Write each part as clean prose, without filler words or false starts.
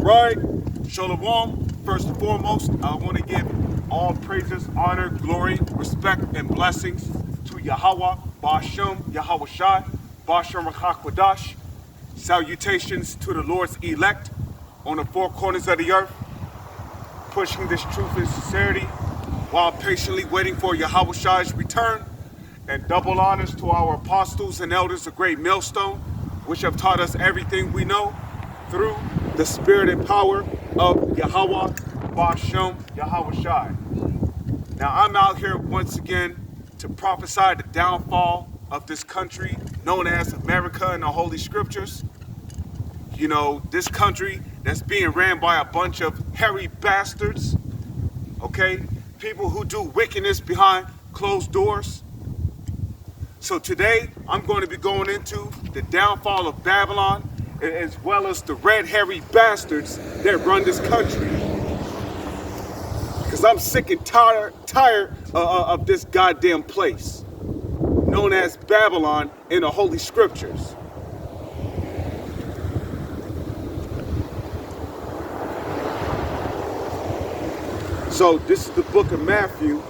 right. Shalom. First and foremost, I want to give all praises, honor, glory, respect, and blessings to Yahweh, Ba'ashem, Yahweh Shai, Ba'ashem Rachakwadash. Salutations to the Lord's elect on the four corners of the earth, pushing this truth and sincerity while patiently waiting for Yahweh Shai's return. And double honors to our apostles and elders of Great Millstone, which have taught us everything we know through the spirit and power of Yahweh, Ba'ashem, Yahweh Shai. Now I'm out here once again to prophesy the downfall of this country known as America in the Holy Scriptures. You know, this country that's being ran by a bunch of hairy bastards, okay? People who do wickedness behind closed doors. So today, I'm going to be going into the downfall of Babylon, as well as the red hairy bastards that run this country. Because I'm sick and tired of this goddamn place, known as Babylon in the Holy Scriptures. So this is the book of Matthew.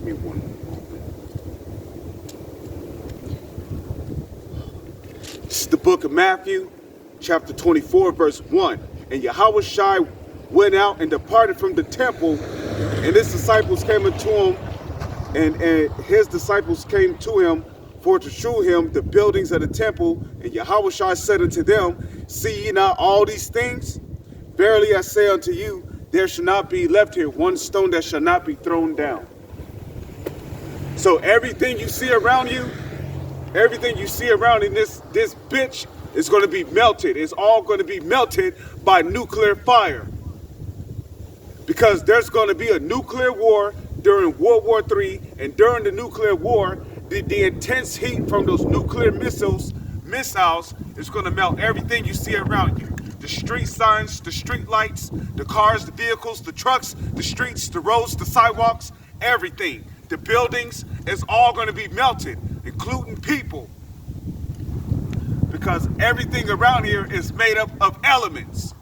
Give me one moment. This is the book of Matthew, chapter 24, verse 1. And Yahweh Shai went out and departed from the temple, and his disciples came unto him, and his disciples came to him for to shew him the buildings of the temple. And Yahweh Shai said unto them, see ye not all these things? Verily I say unto you, there shall not be left here one stone that shall not be thrown down. So everything you see around you, everything you see around in this bitch is going to be melted. It's all going to be melted by nuclear fire. Because there's going to be a nuclear war during World War III, and during the nuclear war, the intense heat from those nuclear missiles is going to melt everything you see around you. The street signs, the street lights, the cars, the vehicles, the trucks, the streets, the roads, the sidewalks, everything. The buildings is all going to be melted, including people. Because everything around here is made up of elements.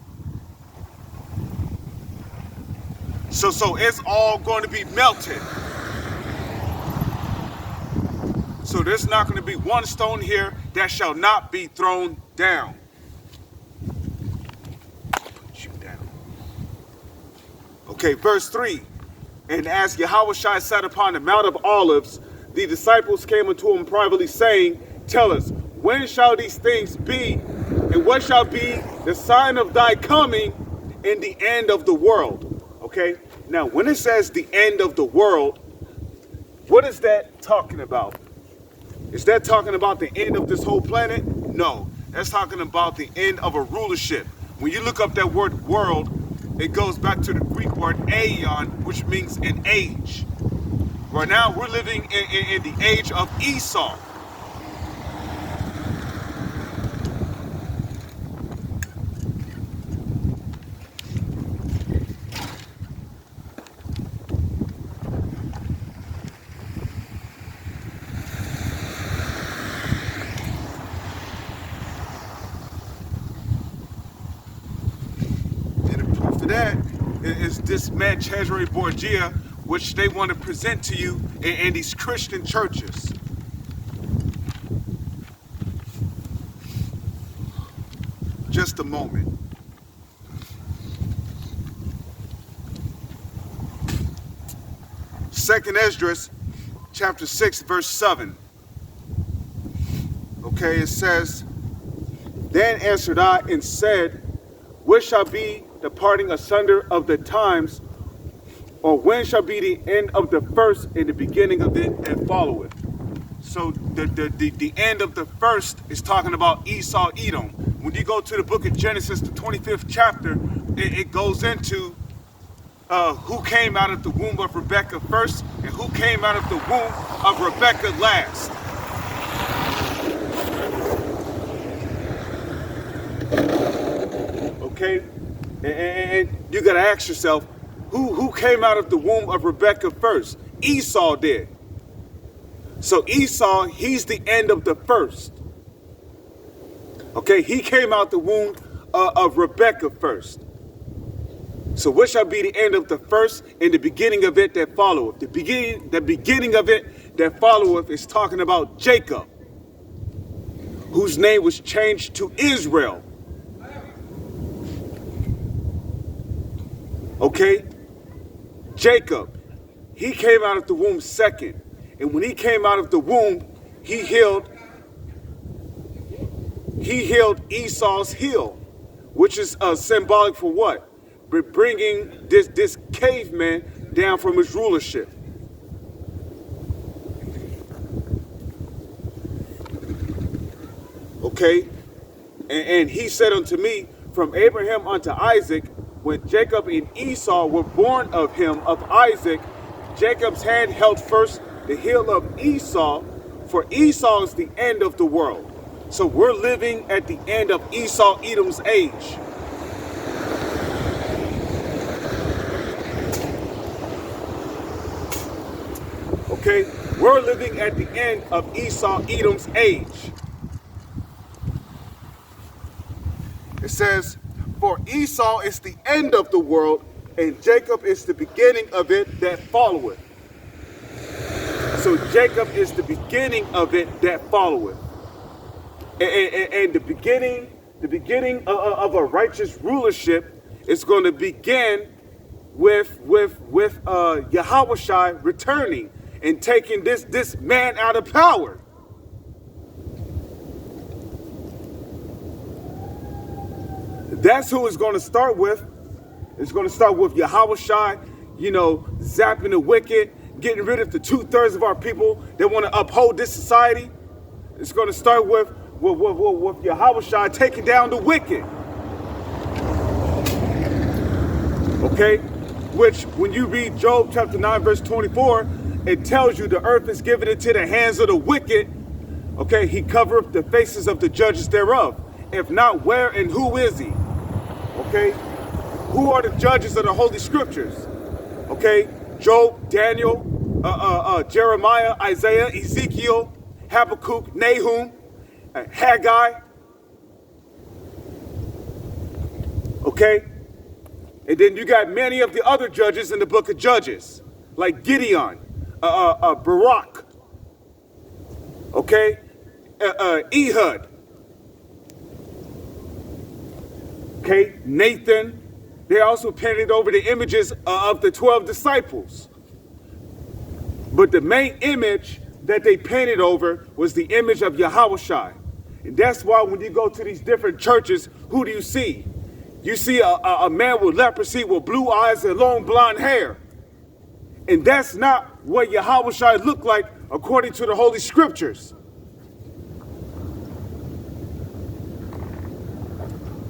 So it's all going to be melted. So there's not going to be one stone here that shall not be thrown down. Put you down. Okay, verse 3. And as Yahweh Shai sat upon the Mount of Olives, the disciples came unto him privately, saying, tell us, when shall these things be, and what shall be the sign of thy coming in the end of the world? Okay, now when it says the end of the world, what is that talking about? Is that talking about the end of this whole planet? No, that's talking about the end of a rulership. When you look up that word world, it goes back to the Greek word aeon, which means an age. Right now, we're living in the age of Esau. That is this man Cesare Borgia, which they want to present to you in these Christian churches. Just a moment. Second Esdras, chapter 6, verse 7. Okay, it says, then answered I and said, what shall be the parting asunder of the times, or when shall be the end of the first and the beginning of it and followeth? So the end of the first is talking about Esau, Edom. When you go to the book of Genesis, the 25th chapter, it goes into who came out of the womb of Rebekah first and who came out of the womb of Rebekah last. Okay? And you got to ask yourself, who came out of the womb of Rebekah first? Esau did. So Esau, he's the end of the first. Okay, he came out the womb of Rebekah first. So what shall be the end of the first and the beginning of it that followeth? The beginning of it that followeth is talking about Jacob, whose name was changed to Israel. Okay? Jacob, he came out of the womb second. And when he came out of the womb, he healed Esau's heel, which is symbolic for what? Bringing this caveman down from his rulership. Okay? And he said unto me, from Abraham unto Isaac, when Jacob and Esau were born of him, of Isaac, Jacob's hand held first the heel of Esau, for Esau is the end of the world. So we're living at the end of Esau Edom's age. Okay, we're living at the end of Esau Edom's age. It says, for Esau is the end of the world, and Jacob is the beginning of it that followeth. So Jacob is the beginning of it that followeth. And the beginning of a righteous rulership is going to begin with Yahushua returning and taking this man out of power. That's who it's going to start with. It's going to start with Yahushua, zapping the wicked, getting rid of the 2/3 of our people that want to uphold this society. It's going to start with Yahushua taking down the wicked. Okay? Which, when you read Job chapter 9, verse 24, it tells you the earth is given into the hands of the wicked. Okay? He covereth the faces of the judges thereof. If not, where and who is he? Okay? Who are the judges of the Holy Scriptures? Okay? Job, Daniel, Jeremiah, Isaiah, Ezekiel, Habakkuk, Nahum, Haggai. Okay? And then you got many of the other judges in the book of Judges, like Gideon, Barak, okay? Ehud, okay? Nathan. They also painted over the images of the 12 disciples. But the main image that they painted over was the image of Yahushua. And that's why when you go to these different churches, who do you see? You see a man with leprosy with blue eyes and long blonde hair. And that's not what Yahushua looked like according to the Holy Scriptures.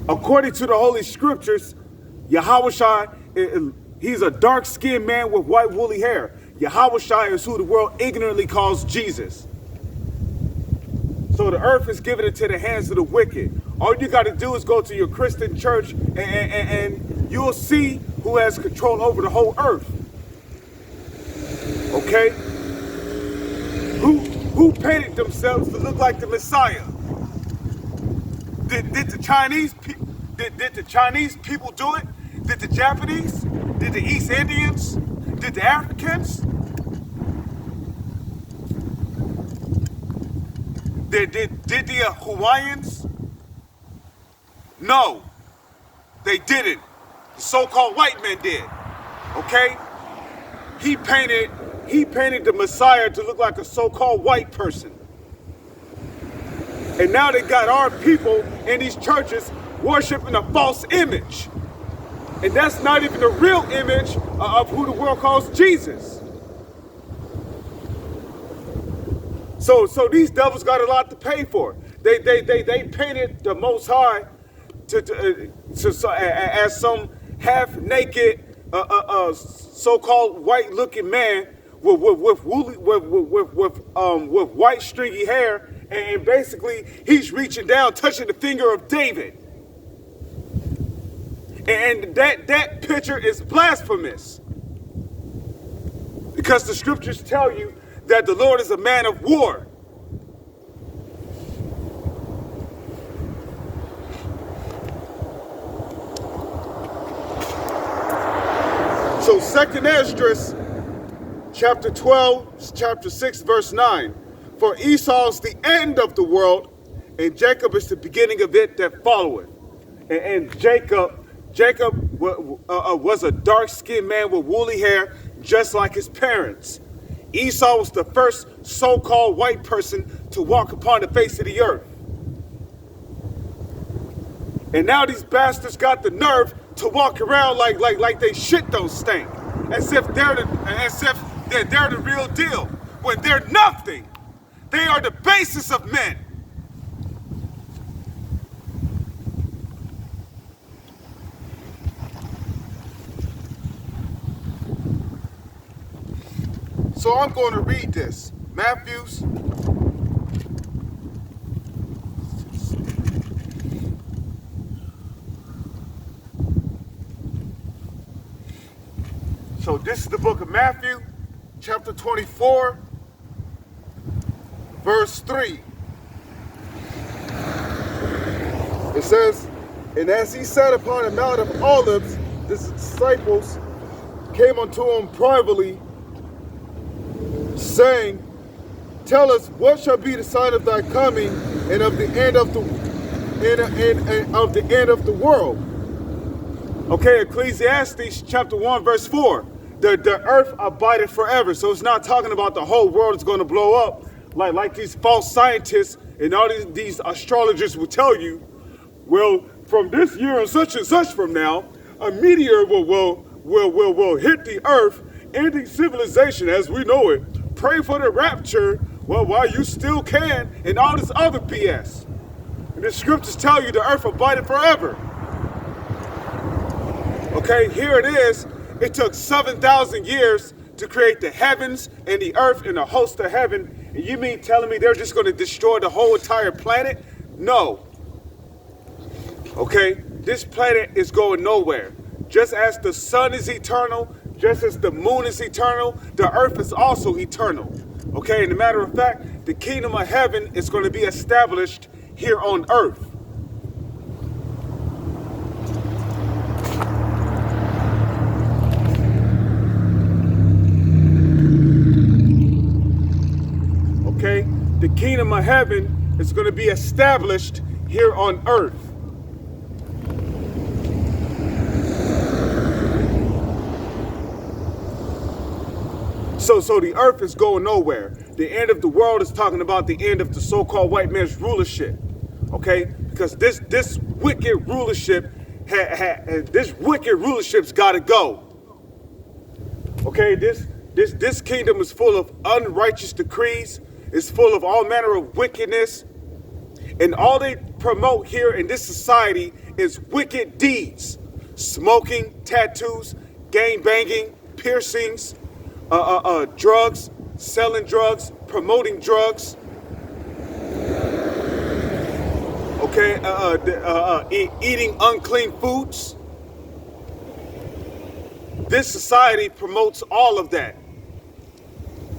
According to the Holy Scriptures, Yahushua, he's a dark-skinned man with white woolly hair. Yahushua is who the world ignorantly calls Jesus. So the earth is given into the hands of the wicked. All you got to do is go to your Christian church and you'll see who has control over the whole earth. Okay? Who painted themselves to look like the Messiah? Did the Chinese people? Did the Chinese people do it? Did the Japanese? Did the East Indians? Did the Africans? Did the Hawaiians? No, they didn't. The so-called white men did. Okay? He painted the Messiah to look like a so-called white person. And now they got our people in these churches worshiping a false image. And that's not even the real image of who the world calls Jesus. So these devils got a lot to pay for. They painted the Most High as some half-naked, so-called white-looking man with white stringy hair, and basically he's reaching down, touching the finger of David. And that picture is blasphemous, because the scriptures tell you that the Lord is a man of war. So 2nd Esdras, chapter 12, chapter 6, verse 9. For Esau is the end of the world, and Jacob is the beginning of it that followeth. And Jacob was a dark-skinned man with woolly hair, just like his parents. Esau was the first so-called white person to walk upon the face of the earth. And now these bastards got the nerve to walk around like they shit don't stink, as if they're the real deal, when they're nothing. They are the basis of men. So I'm going to read this. Matthew's. So this is the book of Matthew, chapter 24, verse 3. It says, and as he sat upon the Mount of Olives, his disciples came unto him privately, saying, tell us, what shall be the sign of thy coming and of the end of the world? Okay, Ecclesiastes chapter 1, verse 4. The earth abideth forever. So it's not talking about the whole world is going to blow up like these false scientists and all these astrologers will tell you. Well, from this year and such from now, a meteor will hit the earth, ending civilization as we know it. Pray for the rapture, well, while you still can, and all this other BS. And the scriptures tell you the earth abideth forever. Okay, here it is. It took 7,000 years to create the heavens and the earth and the host of heaven. And you mean telling me they're just going to destroy the whole entire planet? No. Okay, this planet is going nowhere. Just as the sun is eternal, just as the moon is eternal, the earth is also eternal. Okay, and a matter of fact, the kingdom of heaven is going to be established here on earth. Okay, the kingdom of heaven is going to be established here on earth. So the earth is going nowhere. The end of the world is talking about the end of the so-called white man's rulership. Okay, because this wicked rulership this wicked rulership's got to go. Okay, this kingdom is full of unrighteous decrees. It's full of all manner of wickedness. And all they promote here in this society is wicked deeds. Smoking, tattoos, gang banging, piercings, drugs, selling drugs, promoting drugs. Okay, eating unclean foods. This society promotes all of that.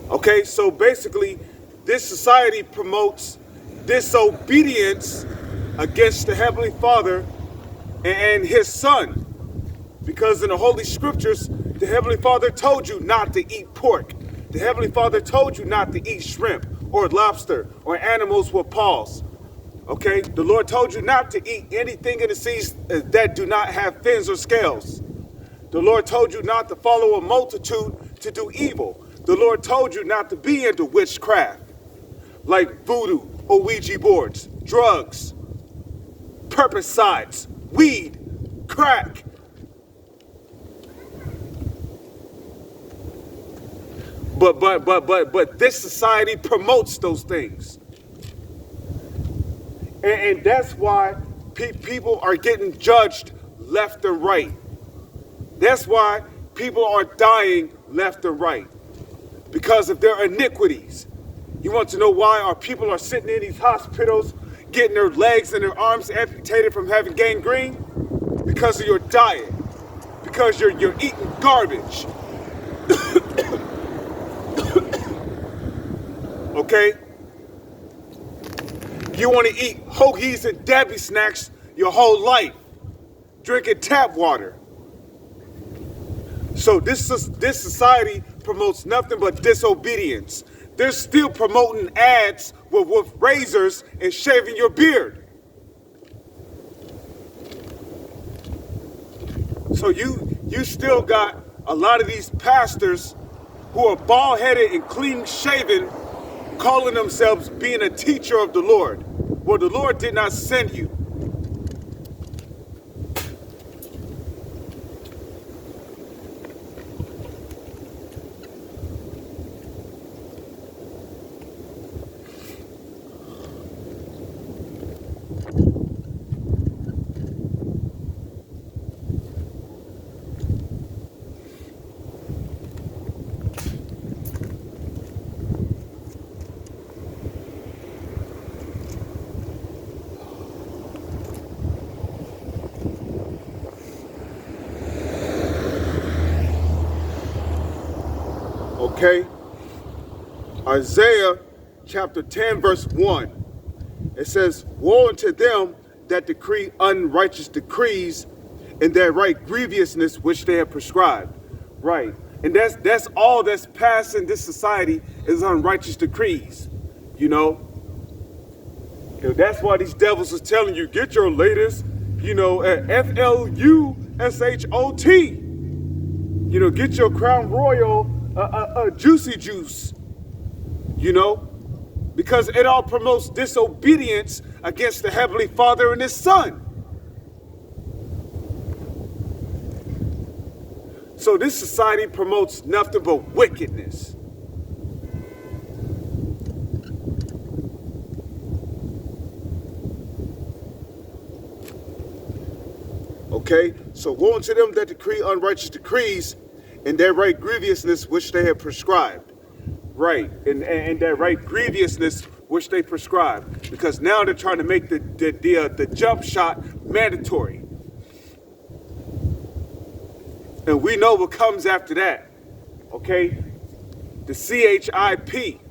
Okay, so basically, this society promotes disobedience against the Heavenly Father and His Son. Because in the Holy Scriptures, the Heavenly Father told you not to eat pork. The Heavenly Father told you not to eat shrimp or lobster or animals with paws. Okay, the Lord told you not to eat anything in the seas that do not have fins or scales. The Lord told you not to follow a multitude to do evil. The Lord told you not to be into witchcraft, like voodoo or Ouija boards, drugs, purpicides, weed, crack. But this society promotes those things. And that's why people are getting judged left and right. That's why people are dying left and right. Because of their iniquities. You want to know why our people are sitting in these hospitals, getting their legs and their arms amputated from having gangrene? Because of your diet. Because you're eating garbage. Okay? You want to eat hoagies and Debbie snacks your whole life, drinking tap water. So this society promotes nothing but disobedience. They're still promoting ads with razors and shaving your beard. So you still got a lot of these pastors who are bald-headed and clean-shaven, calling themselves being a teacher of the Lord. Well, the Lord did not send you. Okay? Isaiah chapter 10, verse 1. It says, woe unto them that decree unrighteous decrees and that write grievousness which they have prescribed. Right. And that's all that's passed in this society is unrighteous decrees. You know? That's why these devils is telling you, get your latest, FLUSHOT. Get your Crown Royal juicy juice. Because it all promotes disobedience against the Heavenly Father and His Son. So this society promotes nothing but wickedness. Okay, so woe unto them that decree unrighteous decrees and that right grievousness which they have prescribed. Right, and that right grievousness which they prescribe, because now they're trying to make the jump shot mandatory, and we know what comes after that. Okay, the CHIP.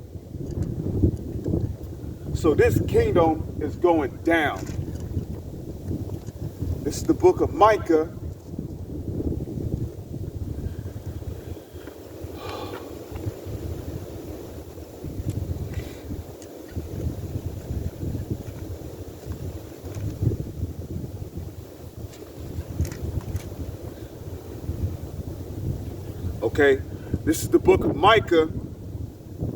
So this kingdom is going down. This is the book of Micah. Okay, this is the book of Micah,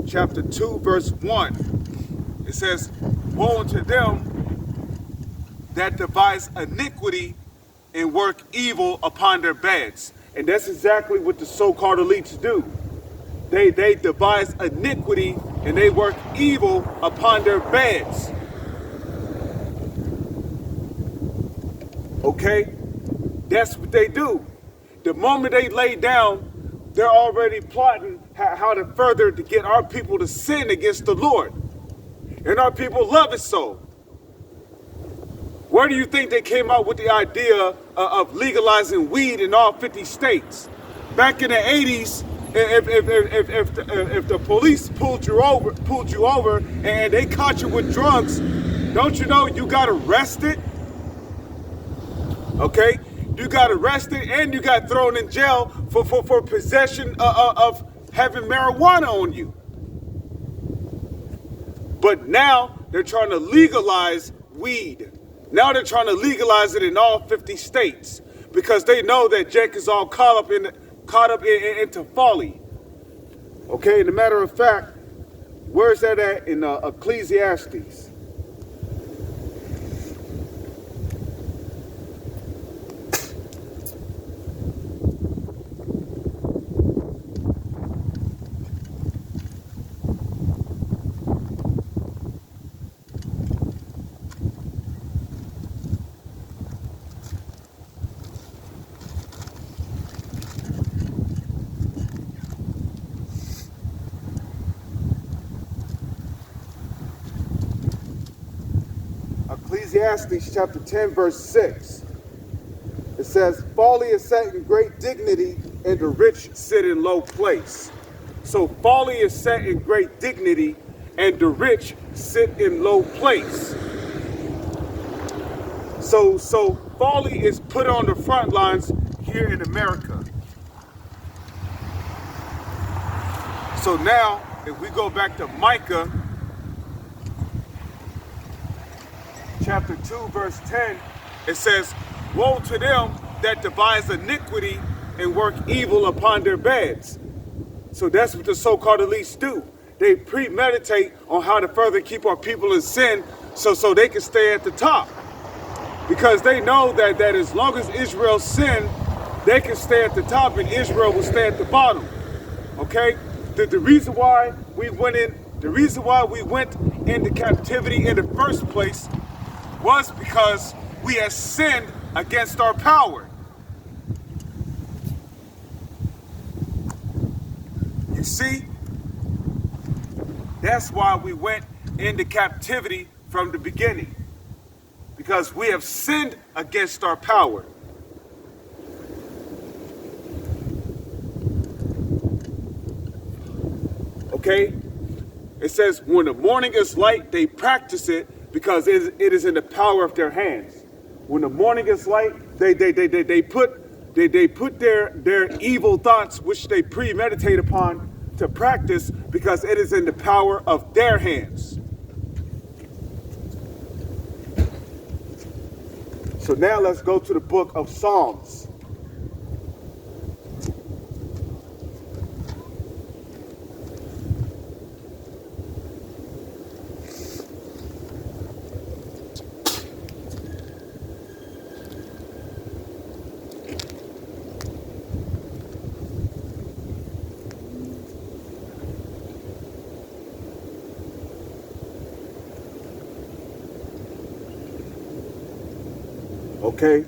chapter 2, verse 1. It says, woe unto them that devise iniquity and work evil upon their beds. And that's exactly what the so-called elites do. They devise iniquity and they work evil upon their beds. Okay? That's what they do. The moment they lay down, they're already plotting how to further to get our people to sin against the Lord. And our people love it so. Where do you think they came out with the idea of legalizing weed in all 50 states? Back in the 80s, if the police pulled you over and they caught you with drugs, don't you know you got arrested? Okay? You got arrested and you got thrown in jail for possession of having marijuana on you. But now they're trying to legalize weed. Now they're trying to legalize it in all 50 states because they know that Jake is all caught up into folly. Okay, and a matter of fact, where's that at in Ecclesiastes? Ecclesiastes chapter 10, verse 6. It says, folly is set in great dignity, and the rich sit in low place. So folly is set in great dignity, and the rich sit in low place. So folly is put on the front lines here in America. So now, if we go back to Micah, chapter 2, verse 10, it says, "Woe to them that devise iniquity and work evil upon their beds." So that's what the so-called elites do. They premeditate on how to further keep our people in sin so they can stay at the top. Because they know that as long as Israel sin, they can stay at the top and Israel will stay at the bottom. Okay? The reason why we went into captivity in the first place was because we had sinned against our power. You see? That's why we went into captivity from the beginning. Because we have sinned against our power. Okay? It says, when the morning is light, they practice it because it is in the power of their hands. When the morning is light, they put their evil thoughts, which they premeditate upon, to practice because it is in the power of their hands. So now let's go to the book of Psalms. Okay,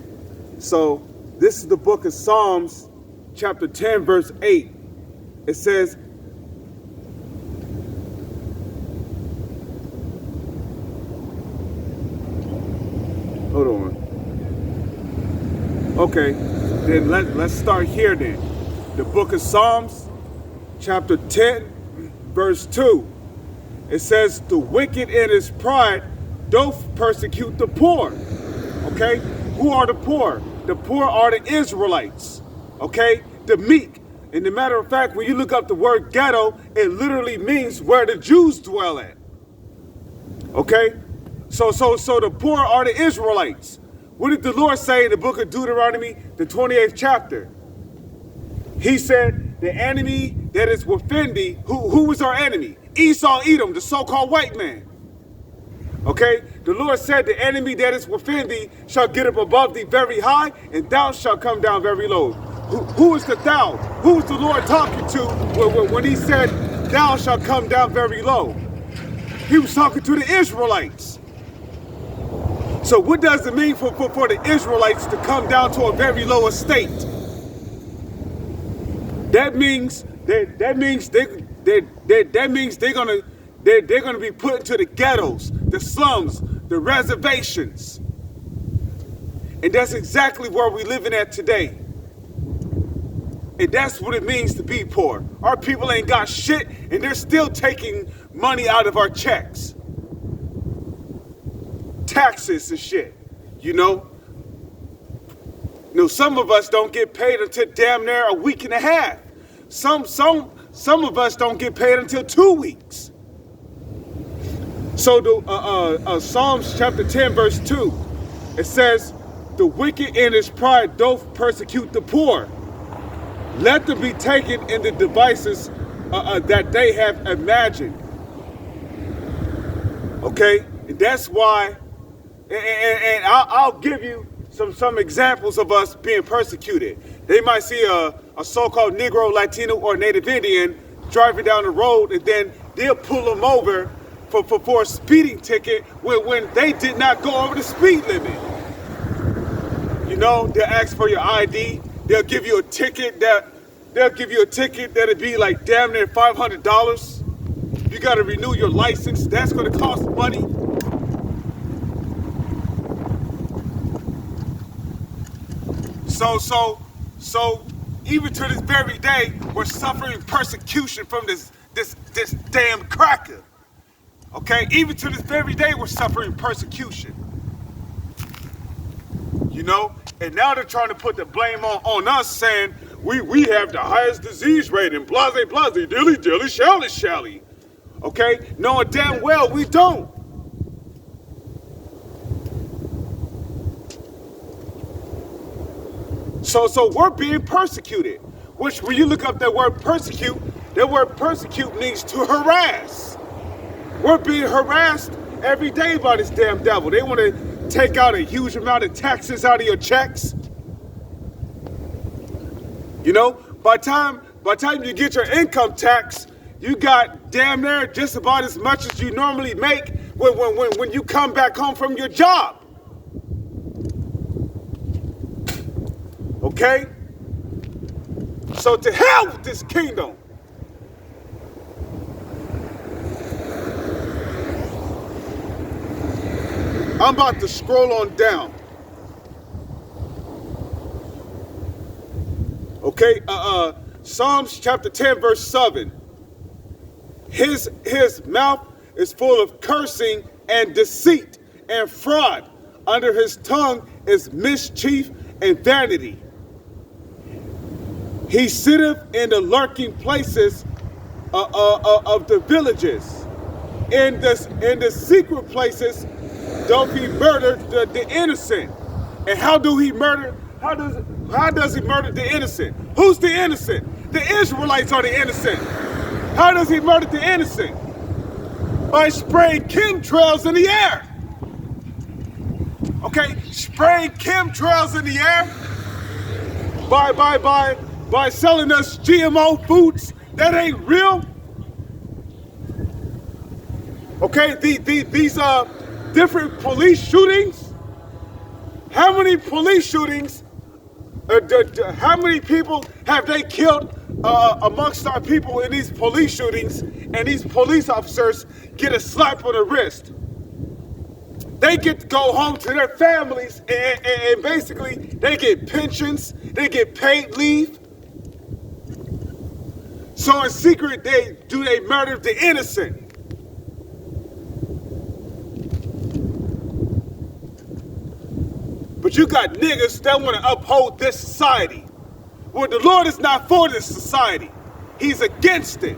so this is the book of Psalms, chapter 10, verse 8. It says, hold on. Okay, then let's start here then. The book of Psalms, chapter 10, verse 2. It says, the wicked in his pride doth persecute the poor. Okay? Who are the poor? The poor are the Israelites, okay? The meek. And the matter of fact, when you look up the word ghetto, it literally means where the Jews dwell at, okay? So the poor are the Israelites. What did the Lord say in the book of Deuteronomy, the 28th chapter? He said, the enemy that is within thee, who was our enemy? Esau, Edom, the so-called white man. Okay, the Lord said, the enemy that is within thee shall get up above thee very high, and thou shalt come down very low. Who is the thou? Who is the Lord talking to when he said, thou shalt come down very low? He was talking to the Israelites. So what does it mean for the Israelites to come down to a very low estate? That means they're gonna be put into the ghettos, the slums, the reservations. And that's exactly where we're living at today. And that's what it means to be poor. Our people ain't got shit, and they're still taking money out of our checks. Taxes and shit, you know? Some of us don't get paid until damn near a week and a half. Some of us don't get paid until 2 weeks. So the Psalms chapter 10, verse 2, it says, the wicked in his pride doth persecute the poor. Let them be taken in the devices that they have imagined. Okay, and that's why, and I'll give you some examples of us being persecuted. They might see a so-called Negro, Latino, or Native Indian driving down the road, and then they'll pull them over for a speeding ticket when they did not go over the speed limit. You know, they'll ask for your ID. They'll give you a ticket that'll be like damn near $500. You got to renew your license. That's going to cost money. So even to this very day, we're suffering persecution from this damn cracker. Okay, even to this very day, we're suffering persecution. You know, and now they're trying to put the blame on us, saying we have the highest disease rate and blase blase, dilly dilly, shally shally. Okay, knowing damn well we don't. So we're being persecuted. Which, when you look up that word persecute means to harass. We're being harassed every day by this damn devil. They want to take out a huge amount of taxes out of your checks. You know, by the time you get your income tax, you got damn near just about as much as you normally make when you come back home from your job. Okay? So to hell with this kingdom. I'm about to scroll on down. Okay, Psalms chapter 10, verse 7. His mouth is full of cursing and deceit and fraud. Under his tongue is mischief and vanity. He sitteth in the lurking places of the villages. In the secret places doth he murder the innocent. And how do he murder? How does he murder the innocent? Who's the innocent? The Israelites are the innocent. How does he murder the innocent? By spraying chemtrails in the air. Okay, spraying chemtrails in the air. By selling us GMO foods that ain't real. Okay, these different police shootings. How many police shootings? How many people have they killed amongst our people in these police shootings? And these police officers get a slap on the wrist. They get to go home to their families, and basically they get pensions, they get paid leave. So in secret, they murder the innocent. But you got niggas that want to uphold this society. Well, the Lord is not for this society. He's against it.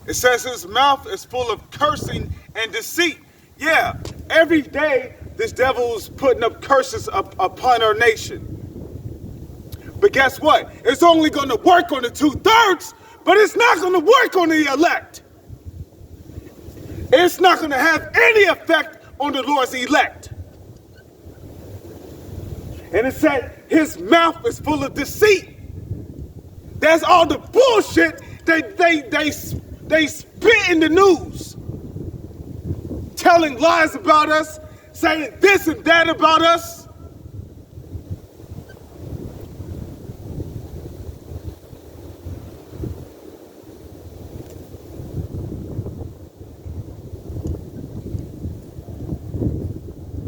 It says his mouth is full of cursing and deceit. Yeah, every day this devil is putting up curses upon our nation. But guess what? It's only going to work on the 2/3, but it's not going to work on the elect. It's not going to have any effect on the Lord's elect. And it said his mouth is full of deceit. That's all the bullshit they spit in the news. Telling lies about us, saying this and that about us.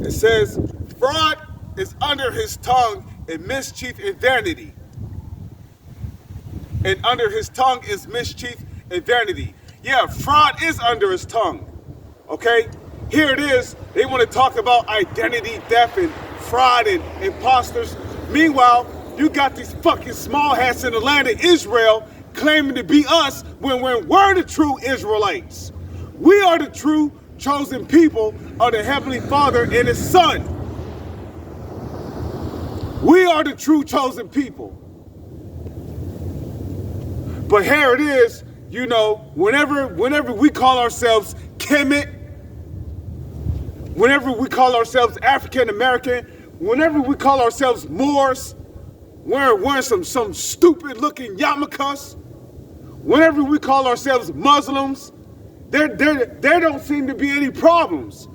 It says, fraud is under his tongue, and mischief and vanity. And under his tongue is mischief and vanity. Yeah, fraud is under his tongue. Okay? Here it is. They want to talk about identity theft and fraud and imposters. Meanwhile, you got these fucking small hats in the land of Israel claiming to be us when we're the true Israelites. We are the true chosen people of the Heavenly Father and His Son. We are the true chosen people. But here it is, you know, whenever we call ourselves Kemet, whenever we call ourselves African American, whenever we call ourselves Moors, wearing some stupid looking yarmulkes, whenever we call ourselves Muslims, there don't seem to be any problems.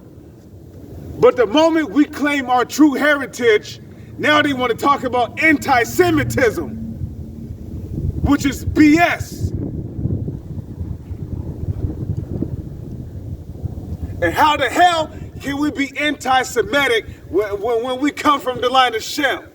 But the moment we claim our true heritage, now they want to talk about anti-Semitism, which is BS. And how the hell can we be anti-Semitic when we come from the line of Shem?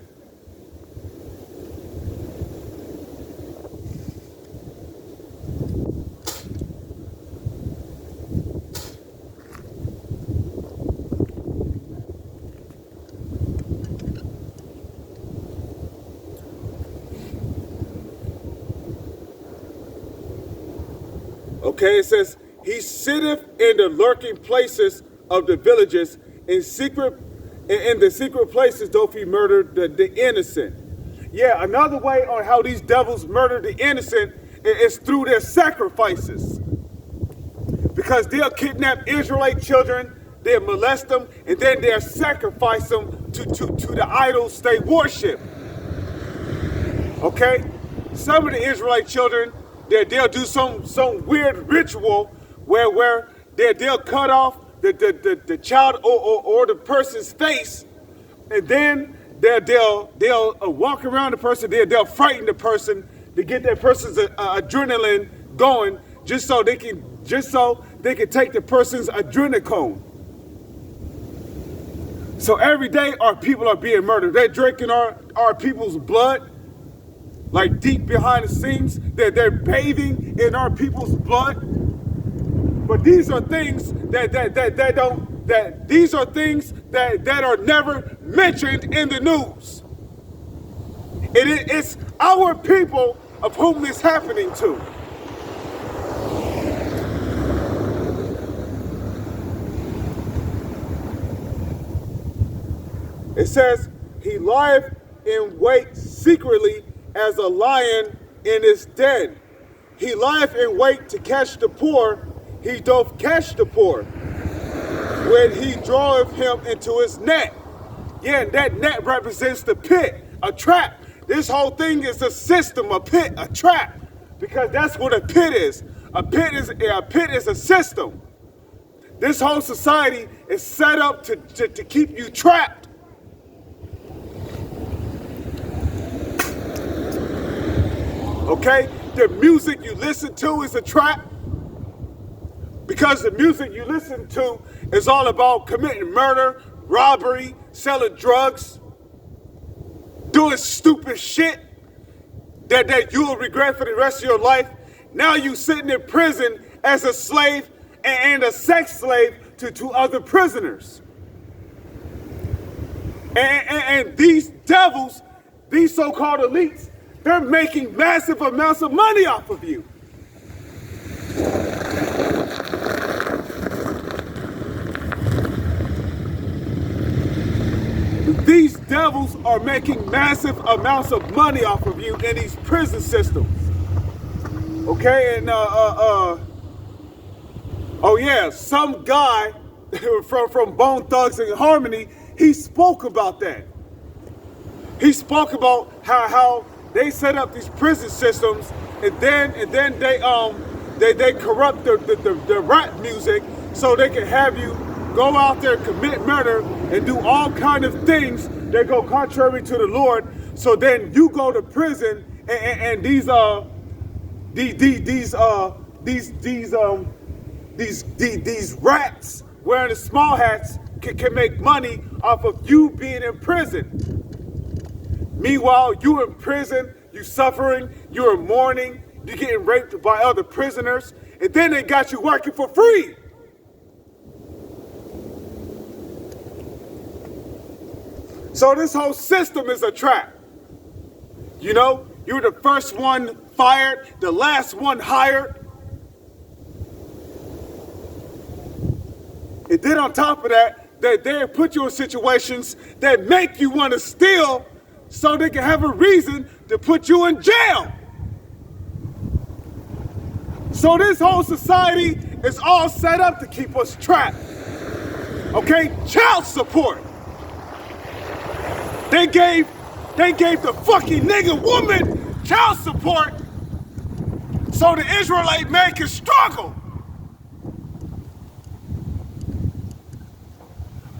Okay, it says, he sitteth in the lurking places of the villages, in the secret places doth he murder the innocent. Yeah, another way on how these devils murder the innocent is through their sacrifices. Because they'll kidnap Israelite children, they'll molest them, and then they'll sacrifice them to the idols they worship. Okay? Some of the Israelite children, they'll do some weird ritual where they'll cut off the child or the person's face, and then they'll walk around the person, they'll frighten the person to get that person's adrenaline going, just so they can take the person's adrenochrome. So every day our people are being murdered. They're drinking our people's blood. Like deep behind the scenes, they're bathing in our people's blood. But these are things that are never mentioned in the news. It's our people of whom it's happening to. It says, he lieth in wait secretly as a lion in his den. He lieth in wait to catch the poor, he doth catch the poor, when he draweth him into his net. Yeah, and that net represents the pit, a trap. This whole thing is a system, a pit, a trap, because that's what a pit is. A pit is a system. This whole society is set up to keep you trapped. Okay? The music you listen to is a trap, because the music you listen to is all about committing murder, robbery, selling drugs, doing stupid shit that you'll regret for the rest of your life. Now you sitting in prison as a slave and a sex slave to other prisoners. And these devils, these so-called elites, they're making massive amounts of money off of you. These devils are making massive amounts of money off of you in these prison systems. Okay, and oh yeah, some guy from Bone Thugs and Harmony, he spoke about that. He spoke about how they set up these prison systems, and then they corrupt the rap music so they can have you go out there, commit murder, and do all kind of things that go contrary to the Lord. So then you go to prison, and these rats wearing the small hats can make money off of you being in prison. Meanwhile, you in prison, you suffering, you're in mourning, you're getting raped by other prisoners, and then they got you working for free. So this whole system is a trap. You know, you're the first one fired, the last one hired. And then on top of that, they put you in situations that make you want to steal so they can have a reason to put you in jail. So this whole society is all set up to keep us trapped. Okay? Child support. They gave the fucking nigga woman child support so the Israelite man can struggle.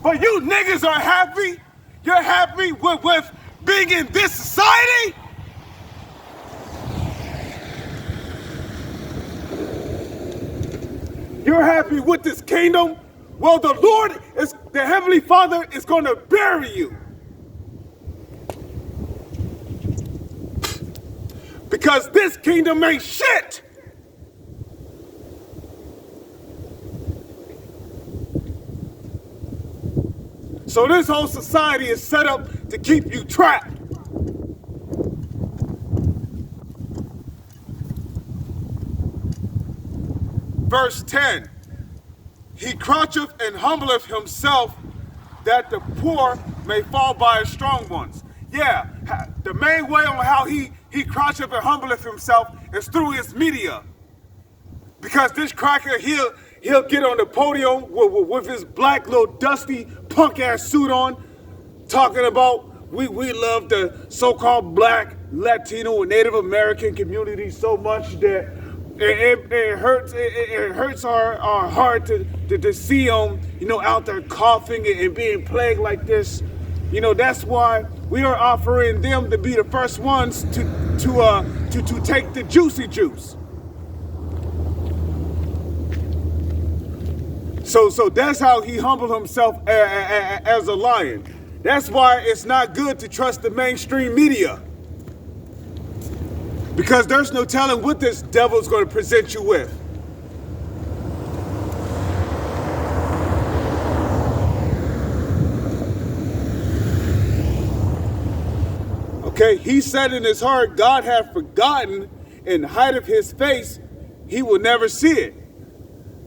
But you niggas are happy? You're happy with being in this society? You're happy with this kingdom Well, the Heavenly Father is going to bury you. Because this kingdom ain't shit. So this whole society is set up to keep you trapped. Verse 10, he croucheth and humbleth himself that the poor may fall by his strong ones. Yeah, the main way on how he croucheth and humbleth himself is through his media. Because this cracker, he'll get on the podium with his black little dusty punk ass suit on, talking about we love the so-called black, Latino, and Native American community so much that it hurts our heart to see them, out there coughing and being plagued like this. That's why we are offering them to be the first ones to take the juicy juice. So that's how he humbled himself as a lion. That's why it's not good to trust the mainstream media. Because there's no telling what this devil's going to present you with. Okay, he said in his heart, God hath forgotten in the height of his face, he will never see it.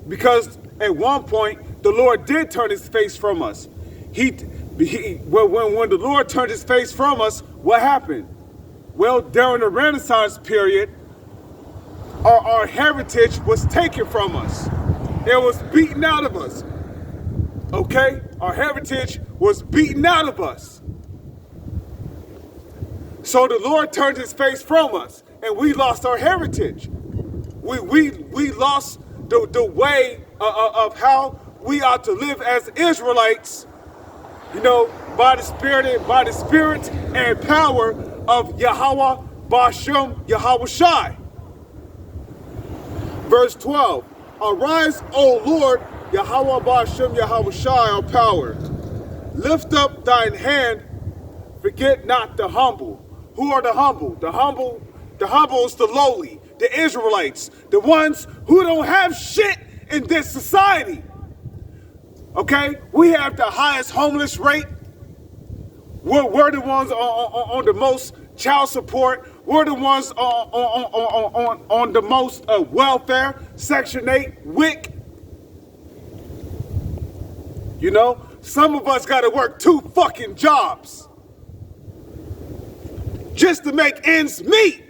Because at one point, the Lord did turn his face from us. When the Lord turned his face from us, what happened? Well, during the Renaissance period, our heritage was taken from us. It was beaten out of us. Okay? Our heritage was beaten out of us. So the Lord turned his face from us, and we lost our heritage. We lost the way of how we ought to live as Israelites, by the spirit and power of Yahweh Bashem Yahweh Shai. Verse 12, arise, O Lord, Yahweh Bashem Yahweh Shai, our power. Lift up thine hand, forget not the humble. Who are the humble? The humble is the lowly, the Israelites, the ones who don't have shit in this society. Okay? We have the highest homeless rate. We're the ones on the most child support. We're the ones on the most welfare, Section 8, WIC. Some of us got to work 2 fucking jobs just to make ends meet.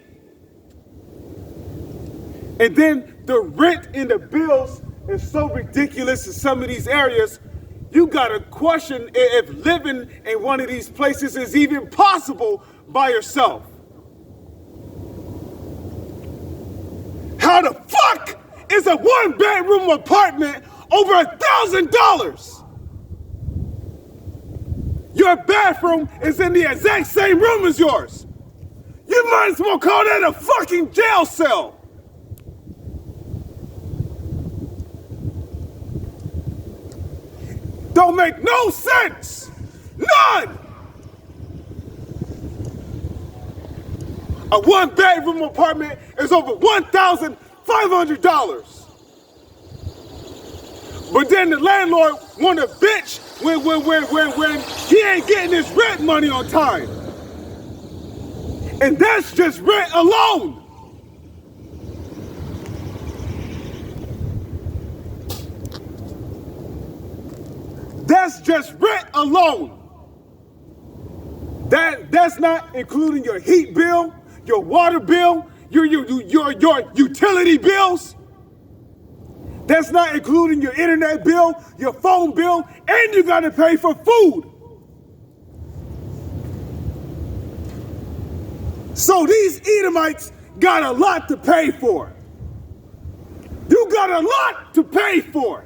And then the rent and the bills is so ridiculous in some of these areas, you gotta question if living in one of these places is even possible by yourself. How the fuck is a 1-bedroom apartment over $1,000? Your bathroom is in the exact same room as yours. You might as well call that a fucking jail cell. Don't make no sense. None. A 1-bedroom apartment is over $1,500. But then the landlord want to bitch when he ain't getting his rent money on time. And that's just rent alone. That's just rent alone. That's not including your heat bill, your water bill, your utility bills. That's not including your internet bill, your phone bill, and you gotta pay for food. So these Edomites got a lot to pay for. You got a lot to pay for.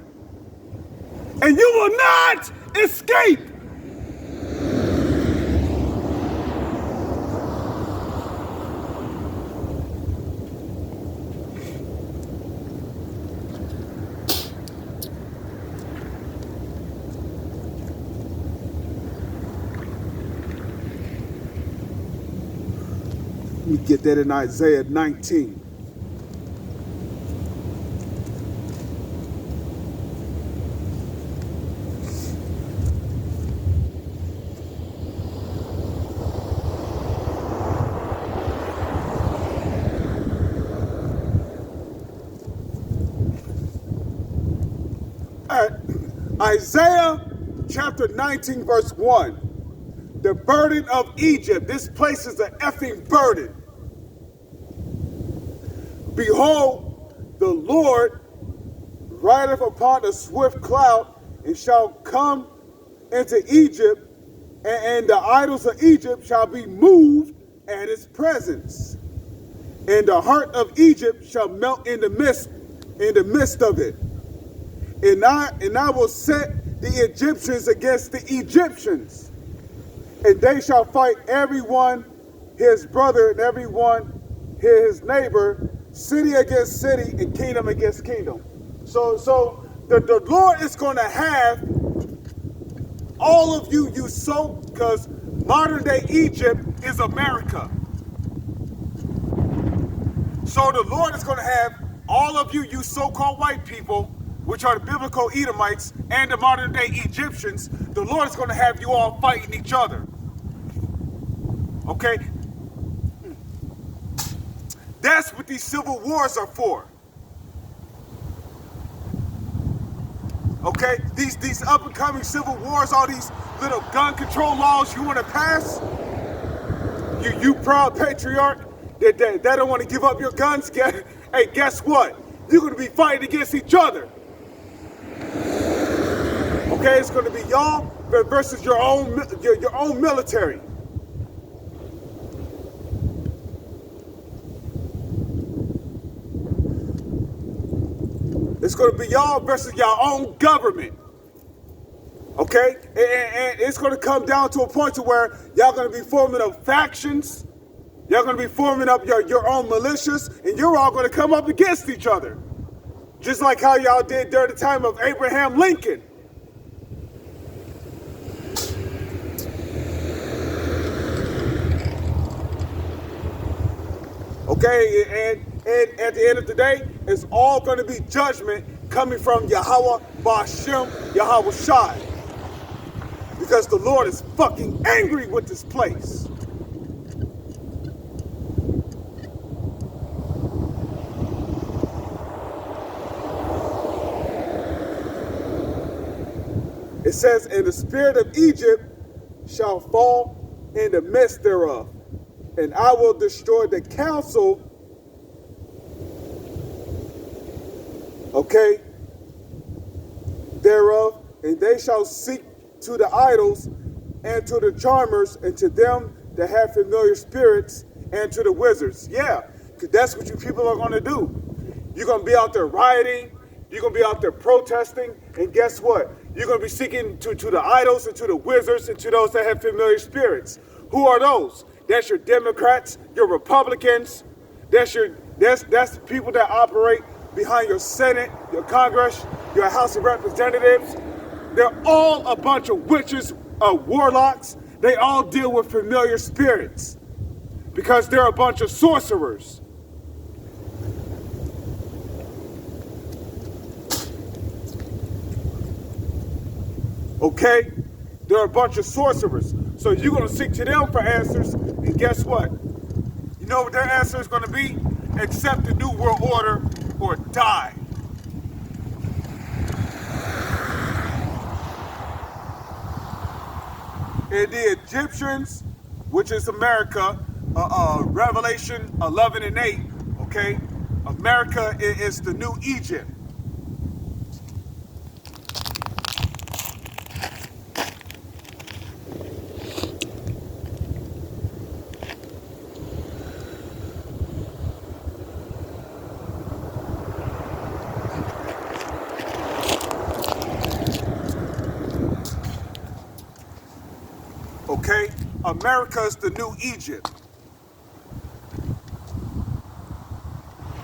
And you will not escape. Let me get that in Isaiah 19. All right. Isaiah chapter 19, verse 1. The burden of Egypt. This place is an effing burden. Behold, the Lord rideth upon a swift cloud, and shall come into Egypt, and the idols of Egypt shall be moved at his presence. And the heart of Egypt shall melt in the midst of it. And I will set the Egyptians against the Egyptians, and they shall fight everyone his brother and everyone his neighbor, city against city and kingdom against kingdom. So the Lord is going to have all of you because modern day Egypt is America. So the Lord is going to have all of you so-called white people, which are the biblical Edomites and the modern day Egyptians. The Lord is going to have you all fighting each other. Okay? That's what these civil wars are for. Okay? These up and coming civil wars, all these little gun control laws you want to pass, you proud patriarch that don't want to give up your guns, hey, guess what? You're going to be fighting against each other. Okay, it's going to be y'all versus your own military. It's going to be y'all versus your own government. Okay, and it's going to come down to a point to where y'all going to be forming up factions. Y'all going to be forming up your own militias, and you're all going to come up against each other, just like how y'all did during the time of Abraham Lincoln. Okay, and at the end of the day, it's all going to be judgment coming from Yahweh Ba'ashem, Yahweh Shai. Because the Lord is fucking angry with this place. It says, and the spirit of Egypt shall fall in the midst thereof, and I will destroy the counsel, okay, thereof, and they shall seek to the idols and to the charmers and to them that have familiar spirits and to the wizards. Yeah, because that's what you people are going to do. You're going to be out there rioting. You're going to be out there protesting. And guess what? You're going to be seeking to the idols and to the wizards and to those that have familiar spirits. Who are those? That's your Democrats, your Republicans. That's the people that operate behind your Senate, your Congress, your House of Representatives. They're all a bunch of witches, warlocks. They all deal with familiar spirits because they're a bunch of sorcerers. Okay? They're a bunch of sorcerers. So you're going to seek to them for answers, and guess what? You know what their answer is going to be? Accept the New World Order or die. And the Egyptians, which is America, Revelation 11 and 8, okay? America is the new Egypt. Okay? America is the new Egypt.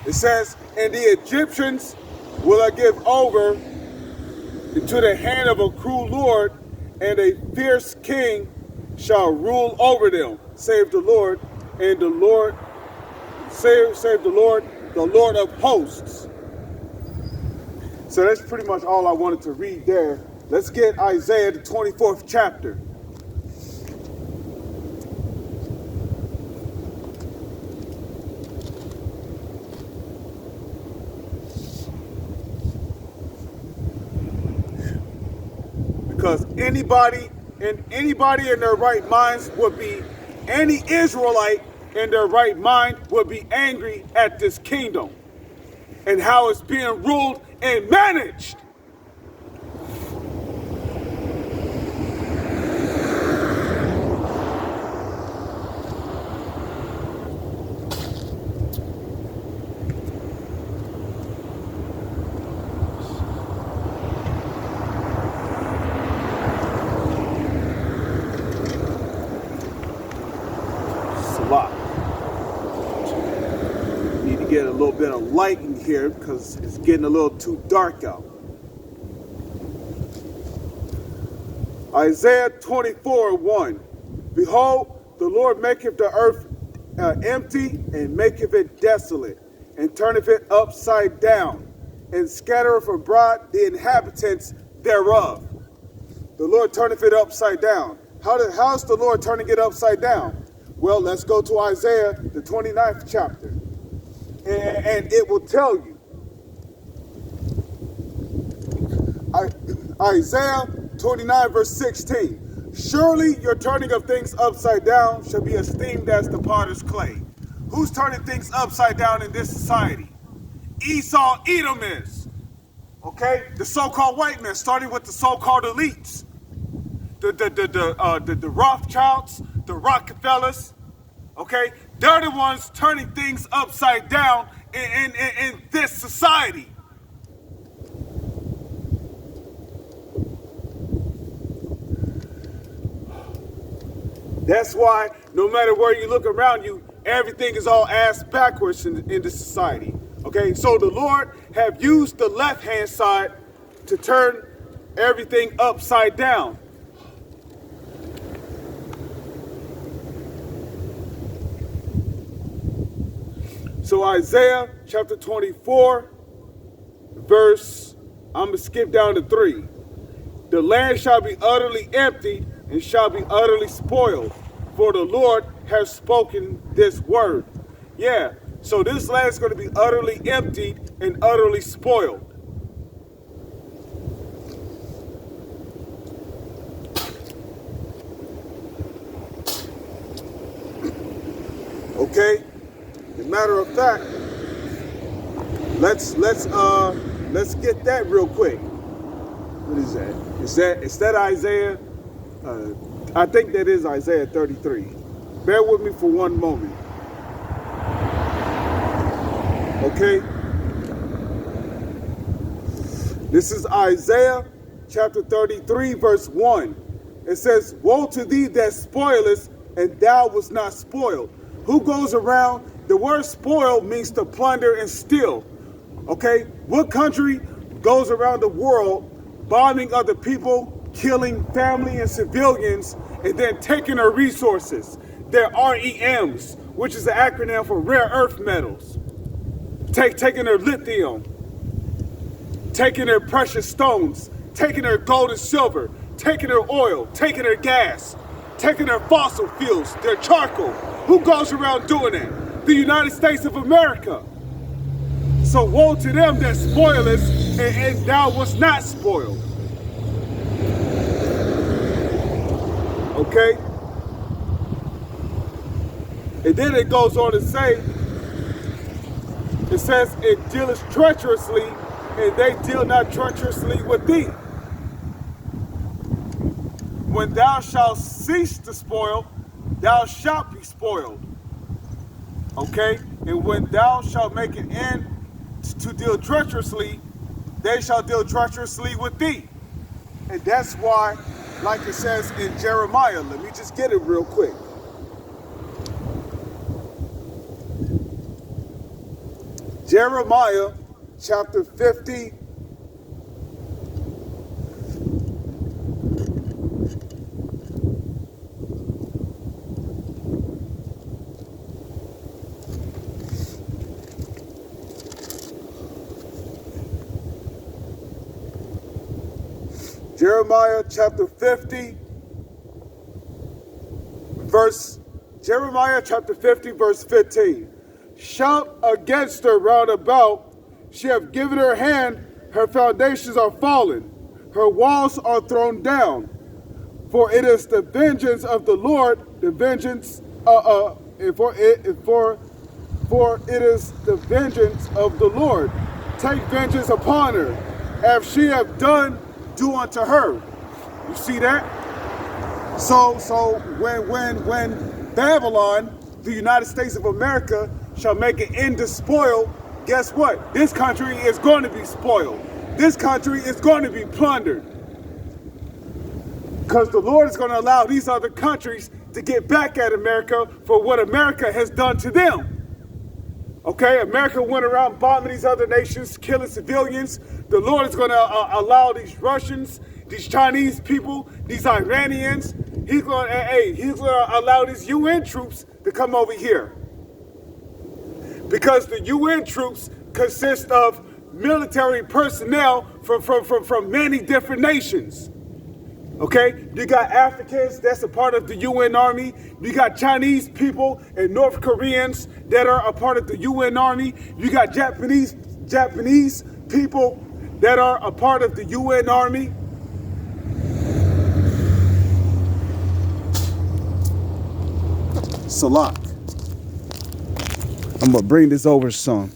It says, and the Egyptians will I give over into the hand of a cruel lord, and a fierce king shall rule over them, save the Lord, and the Lord Save the Lord of hosts. So that's pretty much all I wanted to read there. Let's get Isaiah, the 24th chapter. Because anybody in their right minds would be, any Israelite in their right mind would be angry at this kingdom and how it's being ruled and managed. It's a lot. Need to get a little bit of light in here because it's getting a little too dark out. Isaiah 24:1. Behold, the Lord maketh the earth empty, and maketh it desolate, and turneth it upside down, and scattereth abroad the inhabitants thereof. The Lord turneth it upside down. How's the Lord turning it upside down? Well, let's go to Isaiah, the 29th chapter, and it will tell you. Isaiah 29 verse 16. Surely your turning of things upside down shall be esteemed as the potter's clay. Who's turning things upside down in this society? Esau, Edom is. Okay? The so-called white men, starting with the so-called elites. The Rothschilds, the Rockefellers. Okay? They're the ones turning things upside down in this society. That's why no matter where you look around you, everything is all ass backwards in this society. Okay, so the Lord have used the left-hand side to turn everything upside down. So Isaiah chapter 24, verse, I'm going to skip down to 3. The land shall be utterly emptied and shall be utterly spoiled, for the Lord has spoken this word. Yeah, so this land is going to be utterly emptied and utterly spoiled. Okay? As a matter of fact, let's get that real quick. What is that? Is that Isaiah? I think that is Isaiah 33. Bear with me for one moment. Okay? This is Isaiah chapter 33, verse 1. It says, woe to thee that spoilest, and thou wast not spoiled. Who goes around? The word spoil means to plunder and steal. Okay? What country goes around the world bombing other people, killing family and civilians, and then taking their resources, their REMs, which is the acronym for rare earth metals, taking their lithium, taking their precious stones, taking their gold and silver, taking their oil, taking their gas, taking their fossil fuels, their charcoal. Who goes around doing that? The United States of America. So woe to them that spoilest, and thou wast not spoiled. Okay? And then it goes on to say, it says, it dealeth treacherously, and they deal not treacherously with thee. When thou shalt cease to spoil, thou shalt be spoiled. Okay? And when thou shalt make an end to deal treacherously, they shall deal treacherously with thee. And that's why, like it says in Jeremiah, let me just get it real quick. Jeremiah chapter 50. Jeremiah chapter 50, Jeremiah chapter 50, verse 15. Shout against her round about. She hath given her hand, her foundations are fallen, her walls are thrown down. For it is the vengeance of the Lord, the vengeance, for it is the vengeance of the Lord. Take vengeance upon her. As she have done, do unto her. You see that? So when Babylon, the United States of America, shall make an end to spoil, guess what? This country is going to be spoiled. This country is going to be plundered. Because the Lord is going to allow these other countries to get back at America for what America has done to them. Okay, America went around bombing these other nations, killing civilians. The Lord is going to allow these Russians, these Chinese people, these Iranians, he's going to allow these UN troops to come over here. Because the UN troops consist of military personnel from many different nations. Okay, you got Africans that's a part of the UN Army. You got Chinese people and North Koreans that are a part of the UN Army. You got Japanese people that are a part of the UN Army. Salak. I'm gonna bring this over some.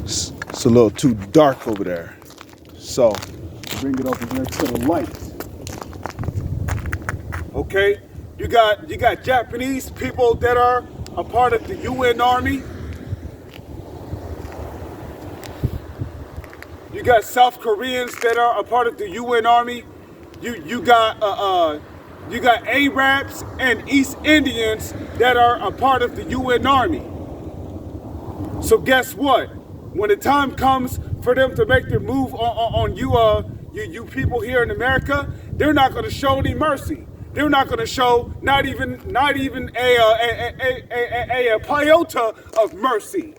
It's a little too dark over there, so bring it over here to the light. Okay, you got Japanese people that are a part of the UN Army. You got South Koreans that are a part of the UN Army. You got Arabs and East Indians that are a part of the UN Army. So guess what? When the time comes for them to make their move on you people here in America, they're not going to show any mercy. They're not going to show not even a iota of mercy.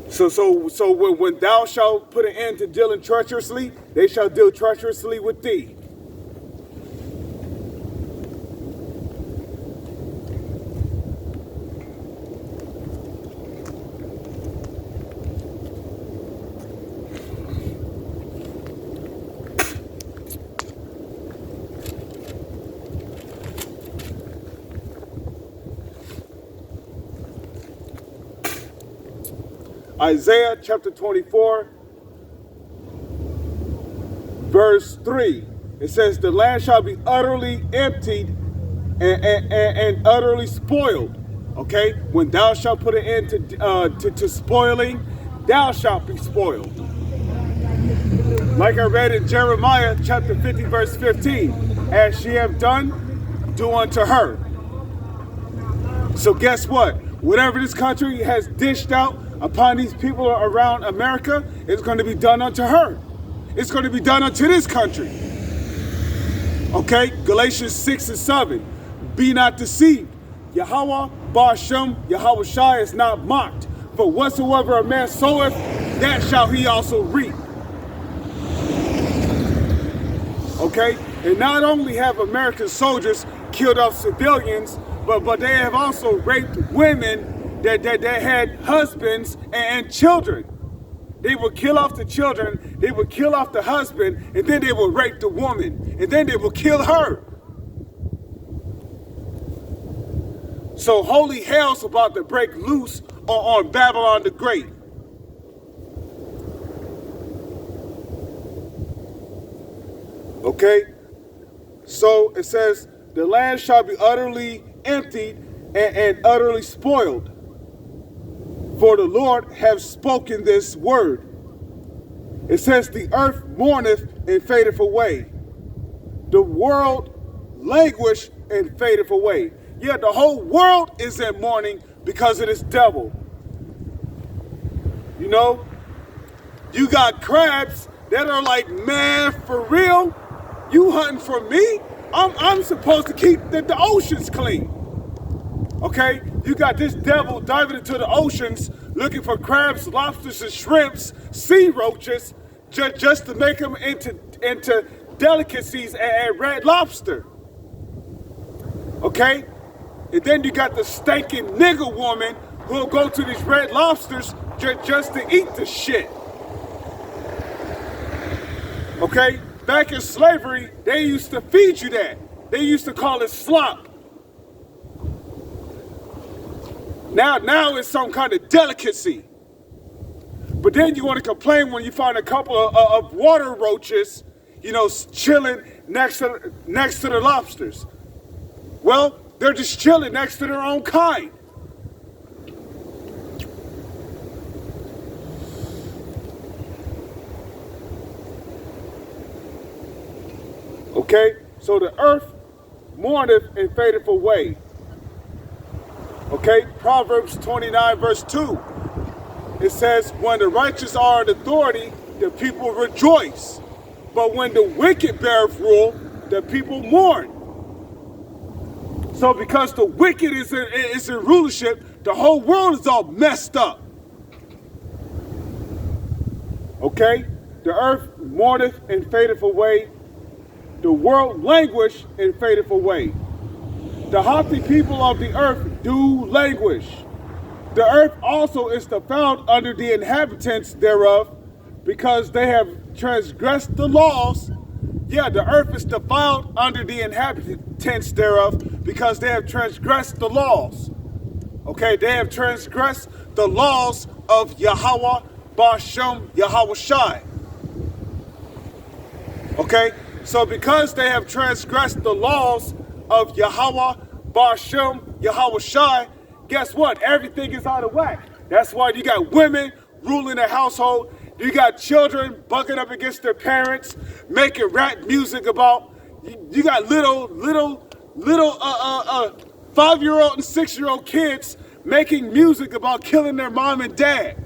So when thou shalt put an end to dealing treacherously, they shall deal treacherously with thee. Isaiah chapter 24, verse 3. It says, the land shall be utterly emptied and utterly spoiled. Okay? When thou shalt put an end to spoiling, thou shalt be spoiled. Like I read in Jeremiah chapter 50, verse 15. As she have done, do unto her. So guess what? Whatever this country has dished out upon these people around America, it's going to be done unto her. It's going to be done unto this country. Okay, Galatians 6 and 7. Be not deceived. Yahweh, Bashem, Yahweh Shai is not mocked. For whatsoever a man soweth, that shall he also reap. Okay, and not only have American soldiers killed off civilians, but they have also raped women that had husbands and children. They would kill off the children, they would kill off the husband, and then they would rape the woman, and then they would kill her. So holy hell's about to break loose on Babylon the Great. Okay? So it says, the land shall be utterly emptied and utterly spoiled. For the Lord hath spoken this word. It says, the earth mourneth and fadeth away. The world languish and fadeth away. Yeah, the whole world is in mourning because of this devil. You know, you got crabs that are like, man, for real? You hunting for me? I'm supposed to keep the oceans clean. Okay? You got this devil diving into the oceans looking for crabs, lobsters, and shrimps, sea roaches, just to make them into delicacies and red lobster. Okay? And then you got the stinking nigger woman who'll go to these red lobsters just to eat the shit. Okay? Back in slavery, they used to feed you that. They used to call it slop. Now it's some kind of delicacy. But then you want to complain when you find a couple of water roaches, chilling next to the lobsters. Well, they're just chilling next to their own kind. Okay, so the earth mourneth and fadeth away. Okay, Proverbs 29 verse 2. It says, when the righteous are in authority, the people rejoice. But when the wicked beareth rule, the people mourn. So because the wicked is in rulership, the whole world is all messed up. Okay? The earth mourneth and fadeth away. The world languish and fadeth away. The haughty people of the earth do languish. The earth also is defiled under the inhabitants thereof, because they have transgressed the laws. Yeah, the earth is defiled under the inhabitants thereof, because they have transgressed the laws. Okay, they have transgressed the laws of Yahweh, Bashem, Yahweh Shai. Okay, so because they have transgressed the laws of Yahweh, Bashem, Yahweh Shai, guess what? Everything is out of whack. That's why you got women ruling the household. You got children bucking up against their parents, making rap music about. You got little 5-year-old and 6-year-old kids making music about killing their mom and dad.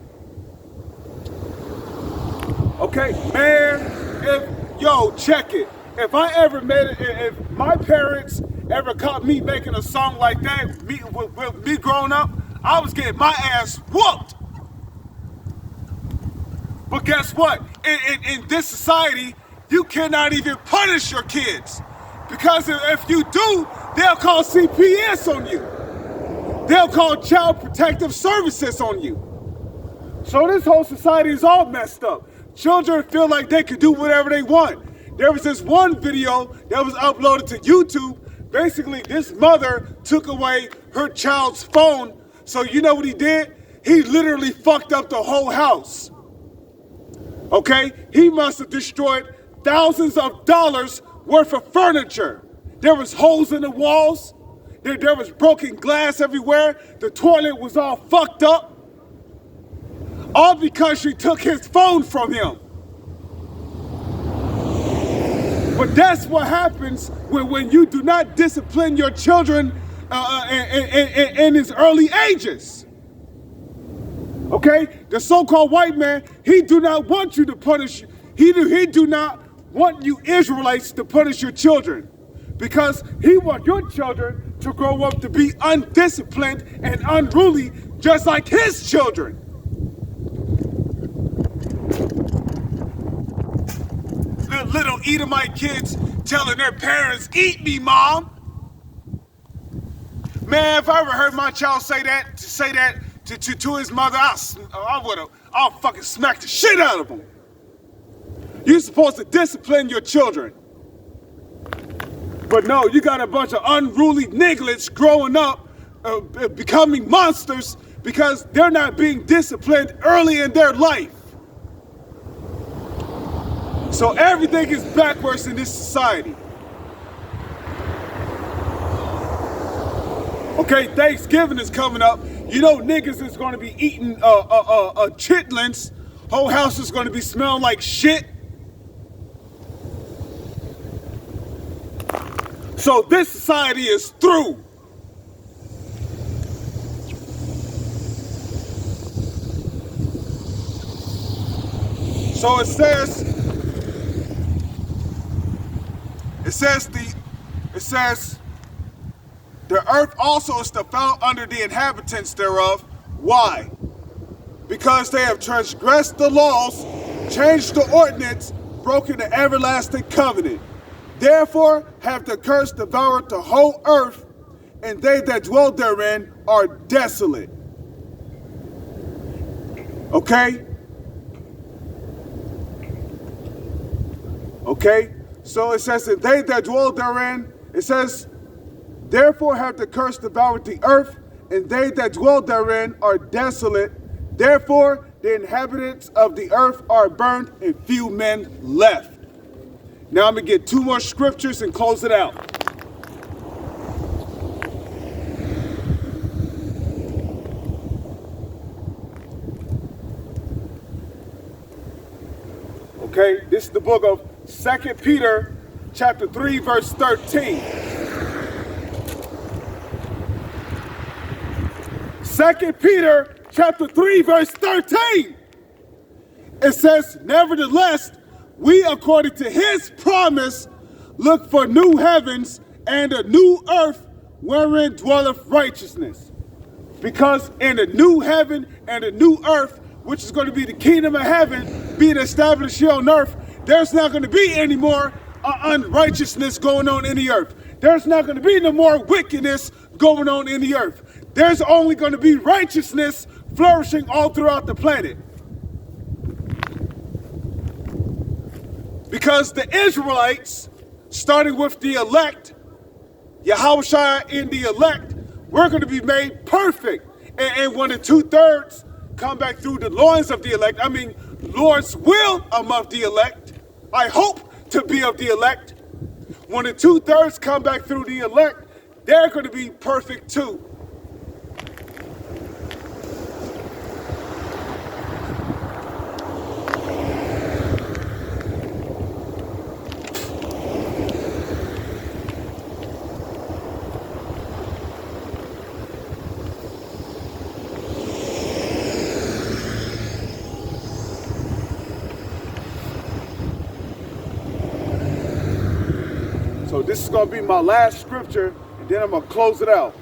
Okay, man, check it. If I ever made it, if my parents ever caught me making a song like that, with me growing up, I was getting my ass whooped. But guess what? In this society, you cannot even punish your kids. Because if you do, they'll call CPS on you. They'll call Child Protective Services on you. So this whole society is all messed up. Children feel like they can do whatever they want. There was this one video that was uploaded to YouTube. Basically, this mother took away her child's phone. So you know what he did? He literally fucked up the whole house. Okay? He must have destroyed thousands of dollars worth of furniture. There was holes in the walls. There was broken glass everywhere. The toilet was all fucked up. All because she took his phone from him. But that's what happens when you do not discipline your children in his early ages. Okay? The so-called white man, he do not want you to punish, he do not want you Israelites to punish your children. Because he wants your children to grow up to be undisciplined and unruly, just like his children. Little Edomite kids telling their parents, "Eat me, mom." Man, if I ever heard my child say that to his mother, I'll fucking smack the shit out of him. You're supposed to discipline your children. But no, you got a bunch of unruly nigglets growing up, becoming monsters because they're not being disciplined early in their life. So everything is backwards in this society. Okay, Thanksgiving is coming up. You know niggas is going to be eating chitlins. Whole house is going to be smelling like shit. So this society is through. So it says, It says the earth also is to fall under the inhabitants thereof. Why? Because they have transgressed the laws, changed the ordinance, broken the everlasting covenant. Therefore have the curse devoured the whole earth, and they that dwell therein are desolate. Okay? Okay? So it says that they that dwell therein, it says, therefore have the curse devoured the earth, and they that dwell therein are desolate. Therefore the inhabitants of the earth are burned, and few men left. Now I'm going to get two more scriptures and close it out. Okay, this is the book of 2 Peter chapter 3 verse 13. 2 Peter chapter 3 verse 13. It says, nevertheless, we according to his promise look for new heavens and a new earth wherein dwelleth righteousness. Because in the new heaven and the new earth, which is going to be the kingdom of heaven being established here on earth, there's not going to be any more unrighteousness going on in the earth. There's not going to be no more wickedness going on in the earth. There's only going to be righteousness flourishing all throughout the planet. Because the Israelites, starting with the elect, Yahushua and the elect, we're going to be made perfect. And when the 2/3 come back through the loins of the elect, I mean, Lord's will among the elect, I hope to be of the elect. When the 2/3 come back through the elect, they're going to be perfect too. So this is going to be my last scripture, and then I'm going to close it out.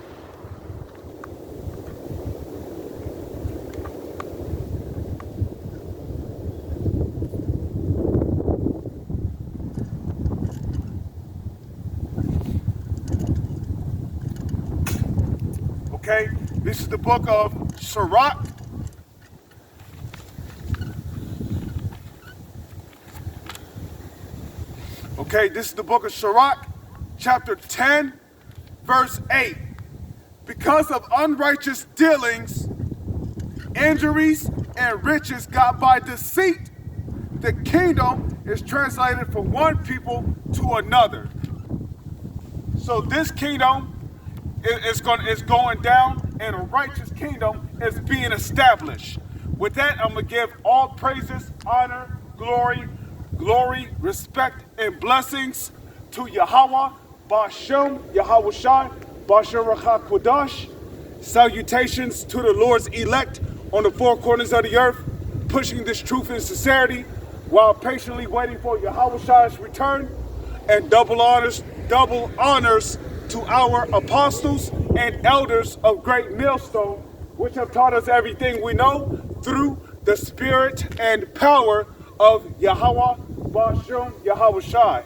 Okay, this is the book of Sirach. Okay, this is the book of Sirach, chapter 10, verse 8. Because of unrighteous dealings, injuries, and riches got by deceit, the kingdom is translated from one people to another. So this kingdom is going down, and a righteous kingdom is being established. With that, I'm going to give all praises, honor, glory, respect, and blessings to Yahweh, Bashem, Yahweh Shai, Bashem Rachak Kodash. Salutations to the Lord's elect on the four corners of the earth, pushing this truth in sincerity while patiently waiting for Yahweh Shai's return. And double honors to our apostles and elders of Great Millstone, which have taught us everything we know through the spirit and power of Yahweh, Bashem, Yahweh Shai.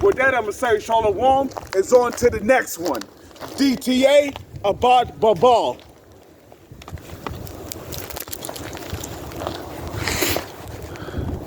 With that, I'm going to say Shalom, and on to the next one. DTA, Abad Babal.